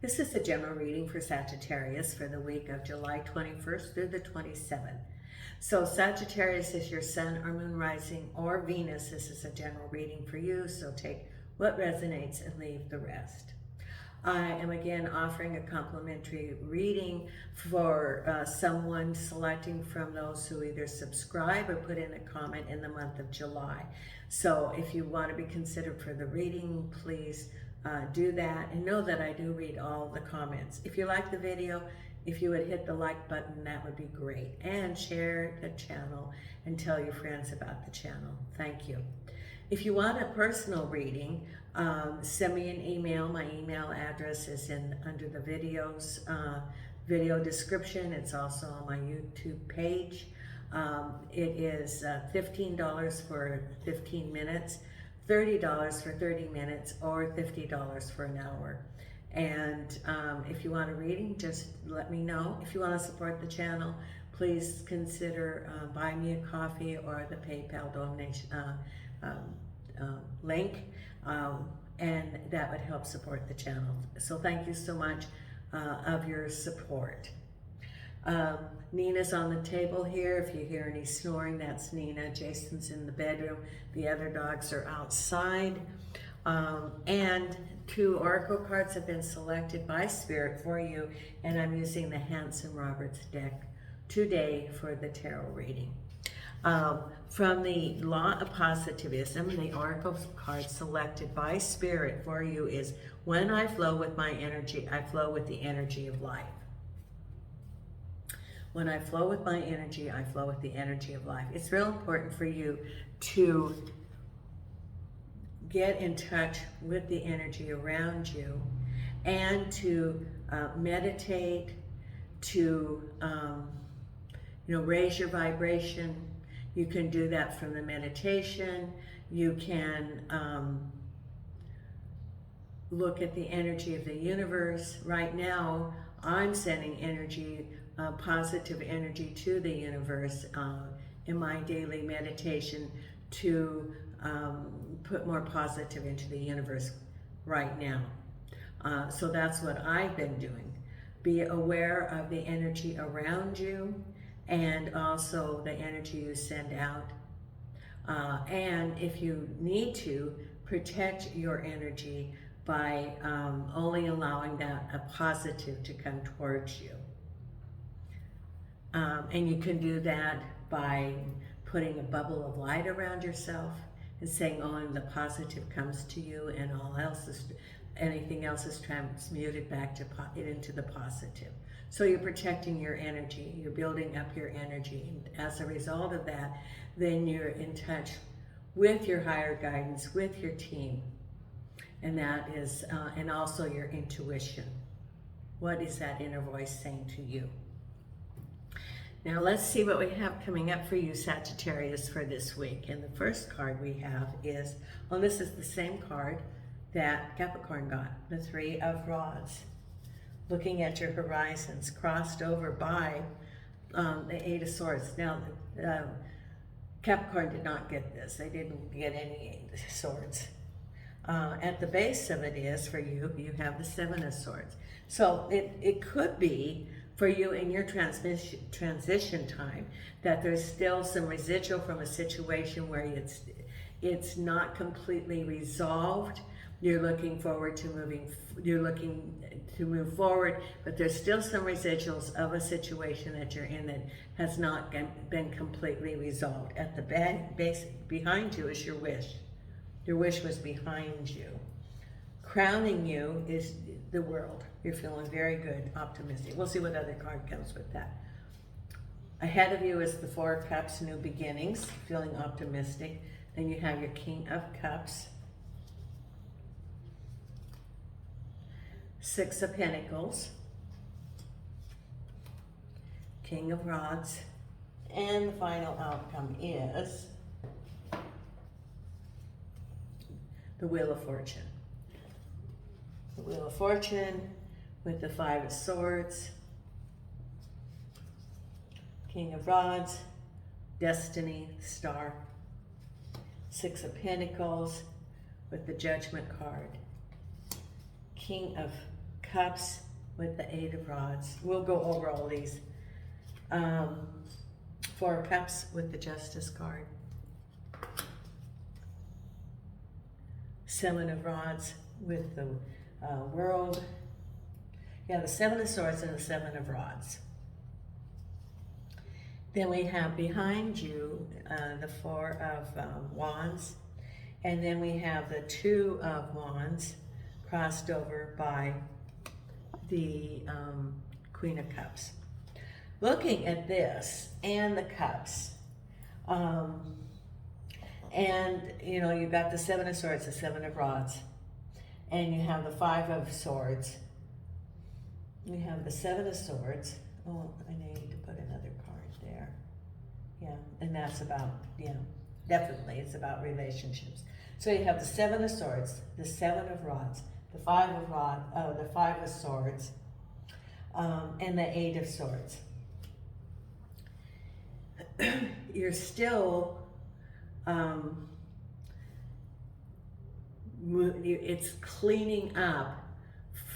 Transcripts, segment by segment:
This is a general reading for Sagittarius for the week of July 21st through the 27th. So Sagittarius is your sun or moon rising or Venus. This is a general reading for you, so take what resonates and leave the rest. I am again offering a complimentary reading for someone selecting from those who either subscribe or put in a comment in the month of July. So if you want to be considered for the reading, please do that, and know that I do read all the comments. If you like the video, if you would hit the like button, that would be great. And share the channel and tell your friends about the channel. Thank you. If you want a personal reading, send me an email. My email address is under the video description. It's also on my YouTube page. It is $15 for 15 minutes, $30 for 30 minutes, or $50 for an hour. And if you want a reading, just let me know. If you want to support the channel, please consider buying me a coffee or the PayPal donation link, and that would help support the channel. So thank you so much of your support. Nina's on the table here. If you hear any snoring, that's Nina. Jason's in the bedroom. The other dogs are outside. And 2 oracle cards have been selected by Spirit for you, and I'm using the Hanson Roberts deck today for the tarot reading. From the Law of Positivism, the oracle card selected by Spirit for you is, when I flow with my energy, I flow with the energy of life. When I flow with my energy, I flow with the energy of life. It's real important for you to get in touch with the energy around you and to meditate, to raise your vibration. You can do that from the meditation. You can look at the energy of the universe. Right now, I'm sending energy, positive energy to the universe in my daily meditation to put more positive into the universe right now. So that's what I've been doing. Be aware of the energy around you and also the energy you send out. And if you need to, protect your energy by only allowing a positive to come towards you. And you can do that by putting a bubble of light around yourself and saying only the positive comes to you, and anything else is transmuted back into the positive. So you're protecting your energy, you're building up your energy, and as a result of that, then you're in touch with your higher guidance, with your team, and that is, and also your intuition. What is that inner voice saying to you? Now let's see what we have coming up for you, Sagittarius, for this week. And the first card we have is, well, this is the same card that Capricorn got, the 3 of Rods. Looking at your horizons, crossed over by the 8 of Swords. Now, Capricorn did not get this. They didn't get any 8 of Swords. At the base of it is, for you, you have the 7 of Swords. So it could be for you in your transition time that there's still some residual from a situation where it's not completely resolved. You're looking forward to move forward, but there's still some residuals of a situation that you're in that has not been completely resolved. At the base behind you is your wish. Your wish was behind you. Crowning you is the World. You're feeling very good, optimistic. We'll see what other card comes with that. Ahead of you is the 4 of Cups, new beginnings, feeling optimistic. Then you have your King of Cups, 6 of Pentacles, King of Rods, and the final outcome is the Wheel of Fortune. The Wheel of Fortune with the 5 of Swords, King of Rods, Destiny, Star, 6 of Pentacles with the Judgment card, King of Cups with the Eight of Rods. We'll go over all these. Four of Cups with the Justice card. Seven of Rods with the World. Yeah, the Seven of Swords and the Seven of Rods. Then we have behind you the Four of Wands. And then we have the Two of Wands crossed over by the Queen of Cups. Looking at this and the cups, and you know, you've got the Seven of Swords, the Seven of Rods, and you have the Five of Swords. You have the Seven of Swords. Oh, I need to put another card there. Yeah, and that's about, yeah, definitely it's about relationships. So you have the Seven of Swords, the Seven of Rods, the Five of Swords, and the Eight of Swords. You're still, it's cleaning up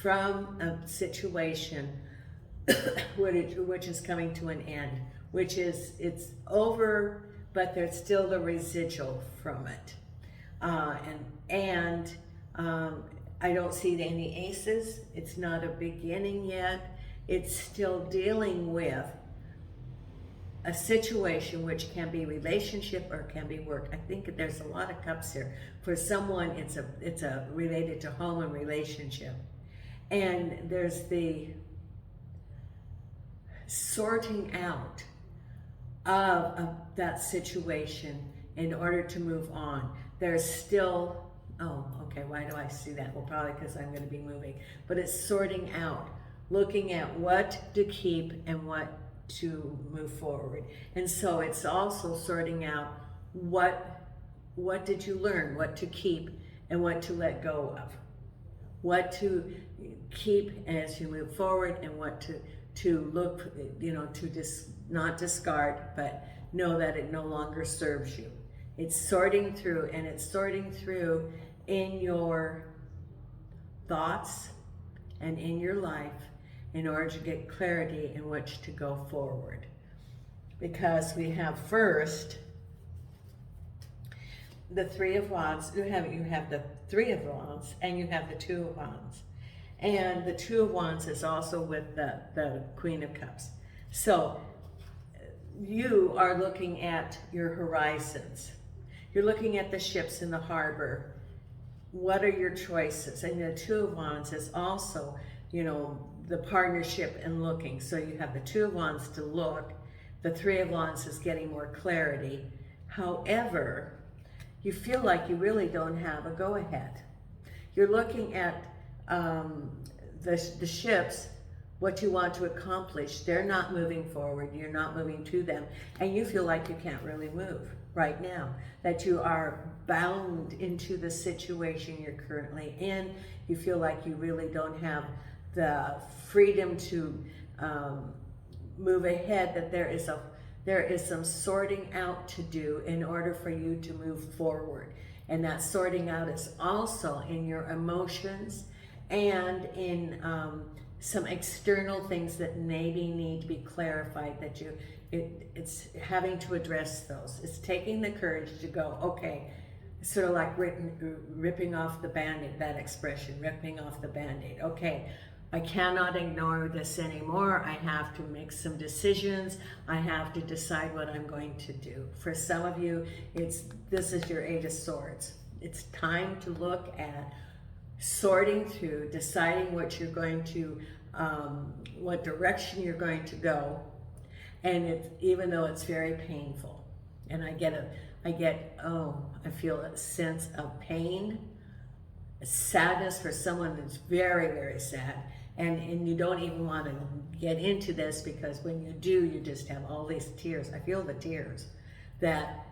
from a situation which is coming to an end, which is, it's over, but there's still the residual from it. I don't see any aces. It's not a beginning yet. It's still dealing with a situation which can be relationship or can be work. I think there's a lot of cups here. For someone, it's a related to home and relationship. And there's the sorting out of that situation in order to move on. There's still, oh, okay, why do I see that? Well, probably because I'm going to be moving. But it's sorting out, looking at what to keep and what to move forward. And so it's also sorting out what did you learn, what to keep and what to let go of. What to keep as you move forward and what to look, you know, to not discard, but know that it no longer serves you. It's sorting through, and it's sorting through in your thoughts and in your life in order to get clarity in which to go forward. Because we have first the Three of Wands. You have the Three of Wands and you have the Two of Wands. And the Two of Wands is also with the Queen of Cups. So you are looking at your horizons. You're looking at the ships in the harbor. What are your choices? And the Two of Wands is also, you know, the partnership and looking. So you have the Two of Wands to look. The Three of Wands is getting more clarity. However, you feel like you really don't have a go-ahead. You're looking at the ships, what you want to accomplish. They're not moving forward. You're not moving to them. And you feel like you can't really move right now, that you are bound into the situation you're currently in. You feel like you really don't have the freedom to move ahead, that there is some sorting out to do in order for you to move forward. And that sorting out is also in your emotions and in some external things that maybe need to be clarified, that it's having to address those. It's taking the courage to go, okay, sort of like ripping off the Band-Aid, that expression, ripping off the Band-Aid. Okay, I cannot ignore this anymore. I have to make some decisions. I have to decide what I'm going to do. For some of you, this is your Eight of Swords. It's time to look at sorting through, deciding what you're going to, what direction you're going to go. And even though it's very painful, and I feel a sense of pain, sadness for someone that's very, very sad. And you don't even want to get into this, because when you do, you just have all these tears. I feel the tears that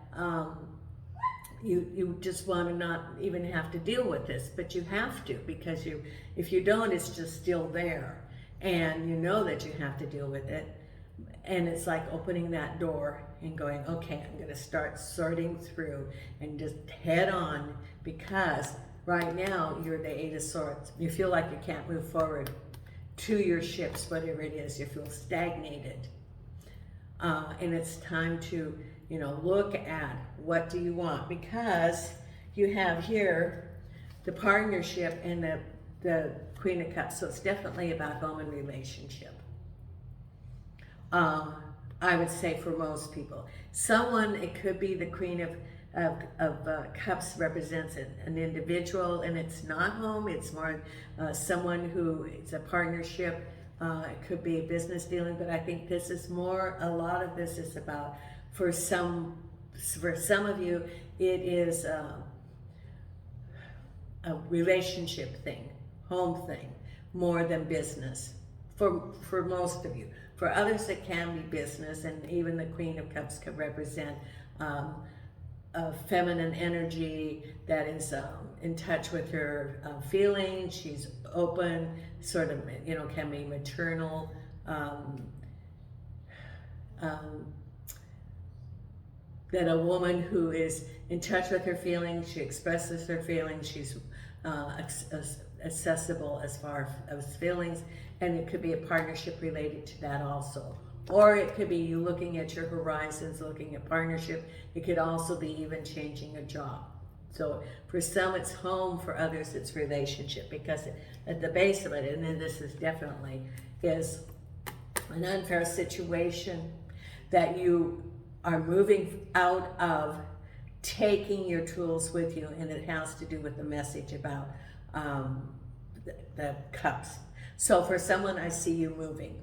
you just want to not even have to deal with this, but you have to, because if you don't, it's just still there, and you know that you have to deal with it. And it's like opening that door and going, okay, I'm going to start sorting through and just head on, because right now you're the Eight of Swords. You feel like you can't move forward. to your ships, whatever it is. You feel stagnated. And it's time to, you know, look at what do you want, because you have here the partnership and the Queen of Cups. So it's definitely about home and relationship. I would say for most people. Someone, it could be the Queen of Cups represents an individual, and it's not home. It's more someone who, it's a partnership. It could be a business dealing, but I think this is more, a lot of this is about, for some of you, it is a relationship thing, home thing, more than business, for most of you. For others, it can be business, and even the Queen of Cups could represent a feminine energy that is in touch with her feelings. She's open, sort of, you know, can be maternal. That a woman who is in touch with her feelings, she expresses her feelings, she's accessible as far as feelings, and it could be a partnership related to that also. Or it could be you looking at your horizons, looking at partnership. It could also be even changing a job. So for some it's home, for others it's relationship, because at the base of it, and then this is definitely, is an unfair situation that you are moving out of, taking your tools with you, and it has to do with the message about the cups. So for someone, I see you moving.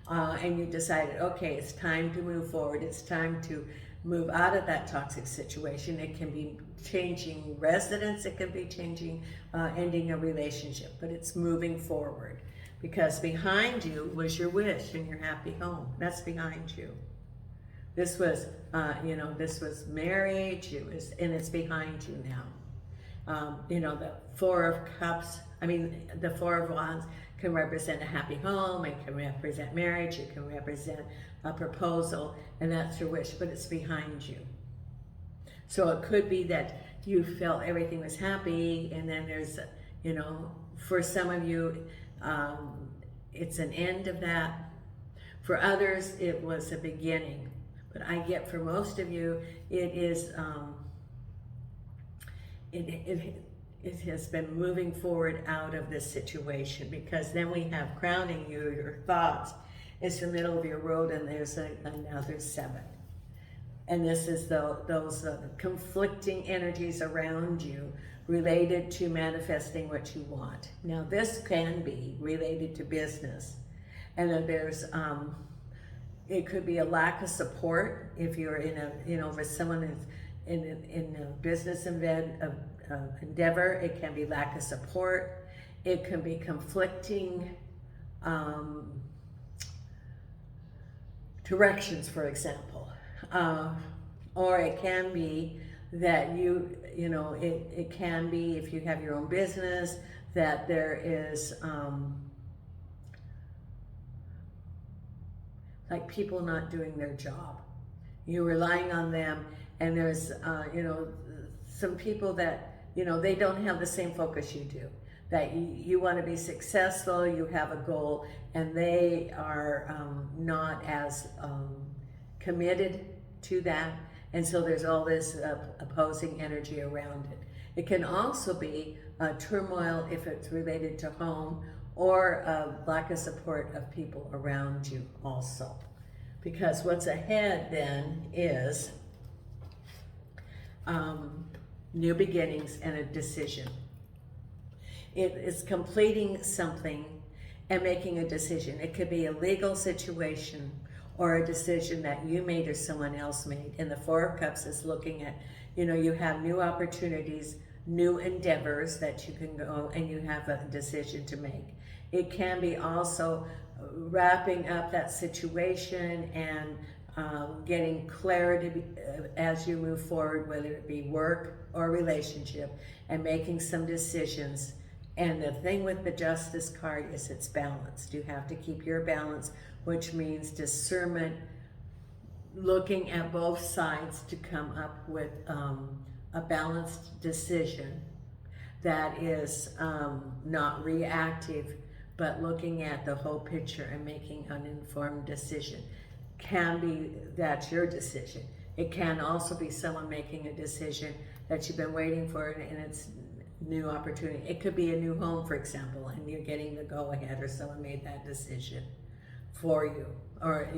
And you decided, okay, it's time to move forward. It's time to move out of that toxic situation. It can be changing residence. It can be changing, ending a relationship, but it's moving forward, because behind you was your wish and your happy home. That's behind you. This was, you know, this was marriage. It was, and it's behind you now. You know, the Four of Cups, the Four of Wands can represent a happy home, it can represent marriage, it can represent a proposal, and that's your wish, but it's behind you. So it could be that you felt everything was happy, and then there's, you know, for some of you, it's an end of that. For others, it was a beginning. But I get for most of you, it is, it has been moving forward out of this situation, because then we have crowning you, your thoughts. It's the middle of your road, and there's another 7. And this is those conflicting energies around you related to manifesting what you want. Now this can be related to business, and then there's, it could be a lack of support if you're in a, you know, for someone who's in a business endeavor. It can be lack of support. It can be conflicting directions, for example. Or it can be that you know, it can be, if you have your own business, that there is like people not doing their job. You're relying on them, and there's, you know, some people that, you know, they don't have the same focus you do. That you want to be successful, you have a goal, and they are not as committed to that. And so there's all this opposing energy around it. It can also be turmoil if it's related to home, or lack of support of people around you also. Because what's ahead then is new beginnings and a decision. It is completing something and making a decision. It could be a legal situation or a decision that you made or someone else made. And the Four of Cups is looking at, you know, you have new opportunities, new endeavors that you can go, and you have a decision to make. It can be also wrapping up that situation and getting clarity as you move forward, whether it be work or relationship, and making some decisions. And the thing with the Justice card is it's balanced. You have to keep your balance, which means discernment, looking at both sides to come up with a balanced decision that is not reactive, but looking at the whole picture and making an informed decision. Can be that's your decision. It can also be someone making a decision that you've been waiting for, and it's new opportunity. It could be a new home, for example, and you're getting the go-ahead, or someone made that decision for you, or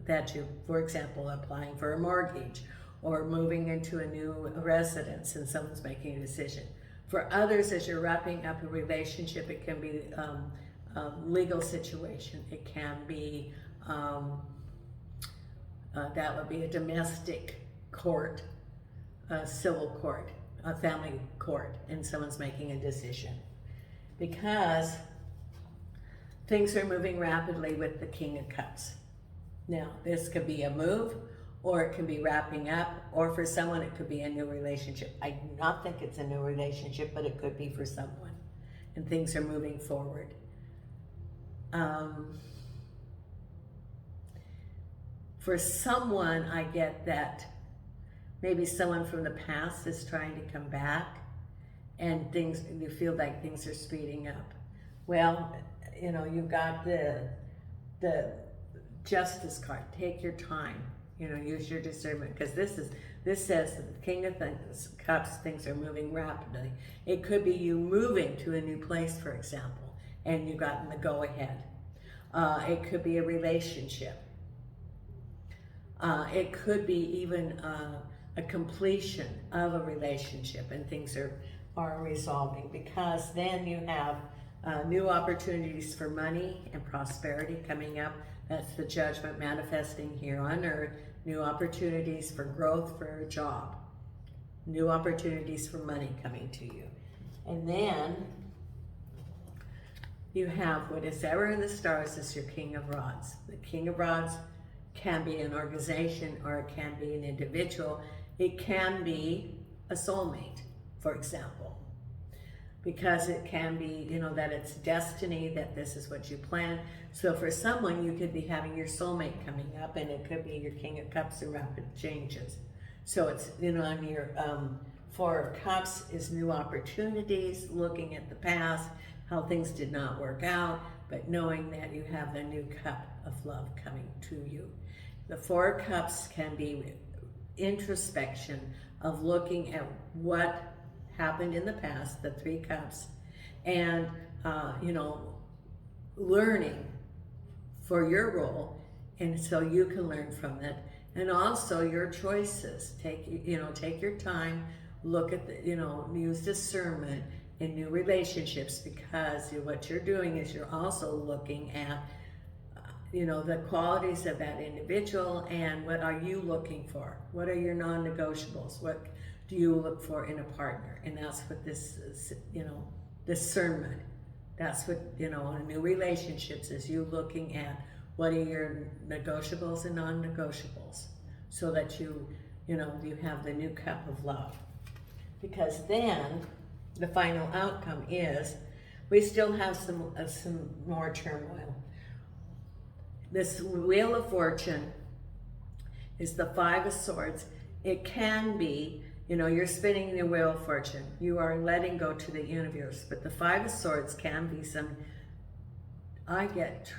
that you, for example, applying for a mortgage or moving into a new residence, and someone's making a decision. For others, as you're wrapping up a relationship, it can be a legal situation. It can be that would be a domestic court, a civil court, a family court, and someone's making a decision. Because things are moving rapidly with the King of Cups. Now, this could be a move, or it can be wrapping up, or for someone it could be a new relationship. I do not think it's a new relationship, but it could be for someone. And things are moving forward. For someone, I get that maybe someone from the past is trying to come back, and you feel like things are speeding up. Well, you've got the Justice card. Take your time. Use your discernment, because this says that the King of Cups, things are moving rapidly. It could be you moving to a new place, for example, and you've gotten the go-ahead. It could be a relationship. It could be even a completion of a relationship, and things are resolving, because then you have new opportunities for money and prosperity coming up. That's the Judgment manifesting here on earth. New opportunities for growth for a job. New opportunities for money coming to you. And then you have what is ever in the stars is your King of Rods. The King of Rods can be an organization, or it can be an individual. It can be a soulmate, for example. Because it can be, that it's destiny, that this is what you plan. So for someone, you could be having your soulmate coming up, and it could be your King of Cups and rapid changes. So it's, on your Four of Cups is new opportunities, looking at the past, how things did not work out, but knowing that you have the new cup of love coming to you. The Four of Cups can be introspection of looking at what happened in the past, the Three Cups, and learning for your role, and so you can learn from it, and also your choices. Take your time, look at use discernment in new relationships, because what you're doing is you're also looking at the qualities of that individual, and what are you looking for? What are your non-negotiables? What do you look for in a partner? And that's what this is, discernment. That's what, in new relationships is you looking at what are your negotiables and non-negotiables, so that you have the new cup of love. Because then the final outcome is we still have some more turmoil. This Wheel of Fortune is the Five of Swords. It can be, you're spinning the Wheel of Fortune. You are letting go to the universe. But the Five of Swords can be I get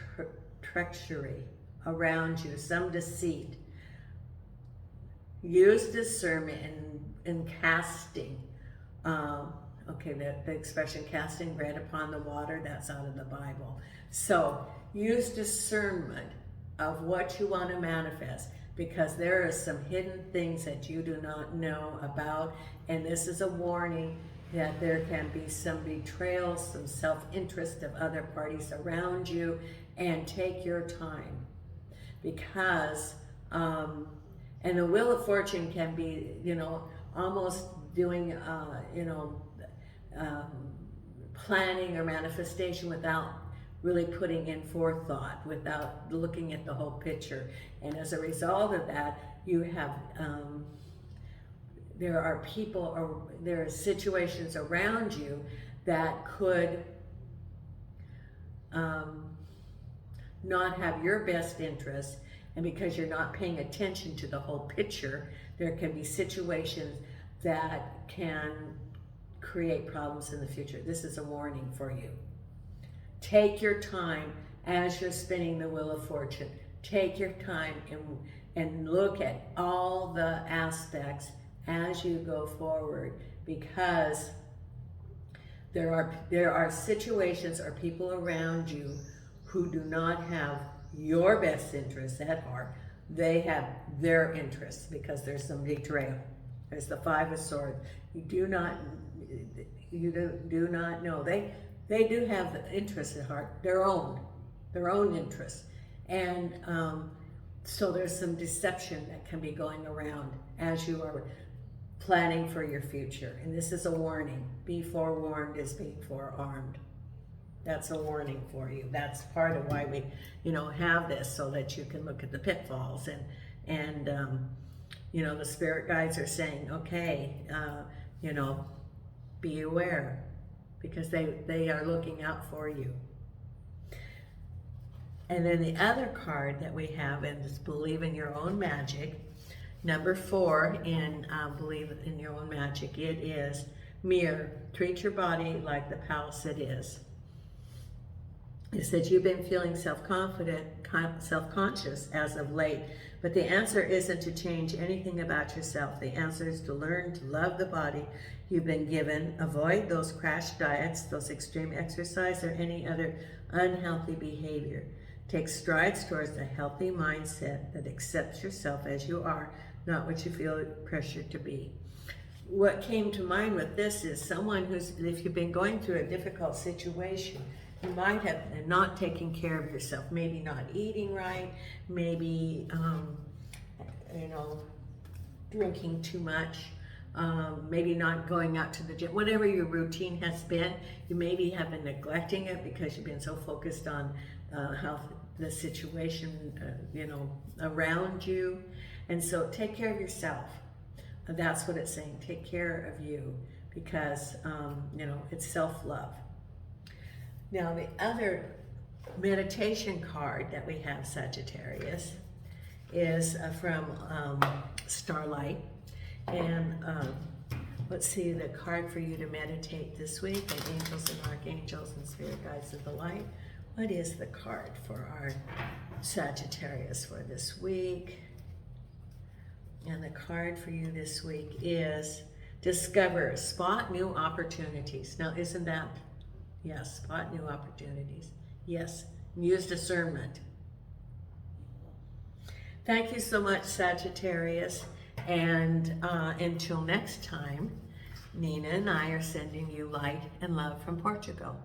treachery around you, some deceit. Use discernment in casting. The expression casting bread upon the water, that's out of the Bible. So use discernment of what you want to manifest, because there are some hidden things that you do not know about, and this is a warning that there can be some betrayal, some self-interest of other parties around you, and take your time. Because, and the Wheel of Fortune can be, almost doing, planning or manifestation without really putting in forethought, without looking at the whole picture. And as a result of that, you have, there are people, or there are situations around you that could not have your best interest, and because you're not paying attention to the whole picture, there can be situations that can create problems in the future. This is a warning for you. Take your time as you're spinning the Wheel of Fortune. Take your time and look at all the aspects as you go forward, because there are situations or people around you who do not have your best interests at heart. They have their interests, because there's some betrayal. There's the Five of Swords. You do not know. They do have the interests at heart, their own interests. And so there's some deception that can be going around as you are planning for your future. And this is a warning. Be forewarned is being forearmed. That's a warning for you. That's part of why we, have this, so that you can look at the pitfalls and the spirit guides are saying, okay, be aware, because they are looking out for you. And then the other card that we have is Believe in Your Own Magic. Number 4 in Believe in Your Own Magic, it is Mirror. Treat your body like the palace it is. It says you've been feeling self-confident, self-conscious as of late, but the answer isn't to change anything about yourself. The answer is to learn to love the body you've been given. Avoid those crash diets, those extreme exercise, or any other unhealthy behavior. Take strides towards a healthy mindset that accepts yourself as you are, not what you feel pressured to be. What came to mind with this is someone if you've been going through a difficult situation, you might have not taken care of yourself, maybe not eating right, maybe, drinking too much, maybe not going out to the gym, whatever your routine has been. You maybe have been neglecting it because you've been so focused on how the situation, around you. And so take care of yourself. That's what it's saying. Take care of you, because, it's self-love. Now, the other meditation card that we have, Sagittarius, is from Starlight. And let's see the card for you to meditate this week, and angels and archangels and spirit guides of the light. What is the card for our Sagittarius for this week? And the card for you this week is Discover, Spot New Opportunities. Now, isn't that, yes, spot new opportunities. Yes, use discernment. Thank you so much, Sagittarius. And until next time, Nina and I are sending you light and love from Portugal.